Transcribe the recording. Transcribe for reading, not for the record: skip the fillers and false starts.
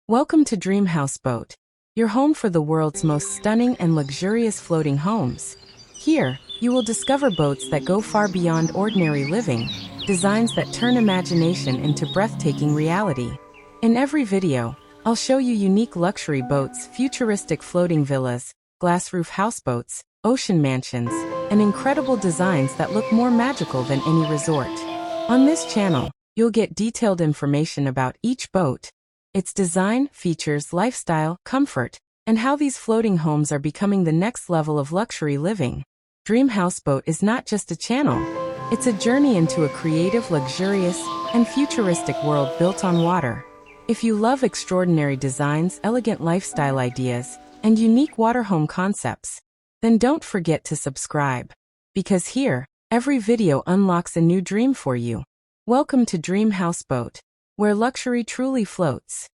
Welcome to Dream Houseboat, your home for the world's most stunning and luxurious floating homes. Here, you will discover boats that go far beyond ordinary living, designs that turn imagination into breathtaking reality. In every video, I'll show you unique luxury boats, futuristic floating villas, glass roof houseboats, ocean mansions, and incredible designs that look more magical than any resort. On this channel, you'll get detailed information about each boat, its design, features, lifestyle, comfort, and how these floating homes are becoming the next level of luxury living. Dream Houseboat is not just a channel, it's a journey into a creative, luxurious, and futuristic world built on water. If you love extraordinary designs, elegant lifestyle ideas, and unique water home concepts, then don't forget to subscribe. Because here, every video unlocks a new dream for you. Welcome to Dream Houseboat, where luxury truly floats.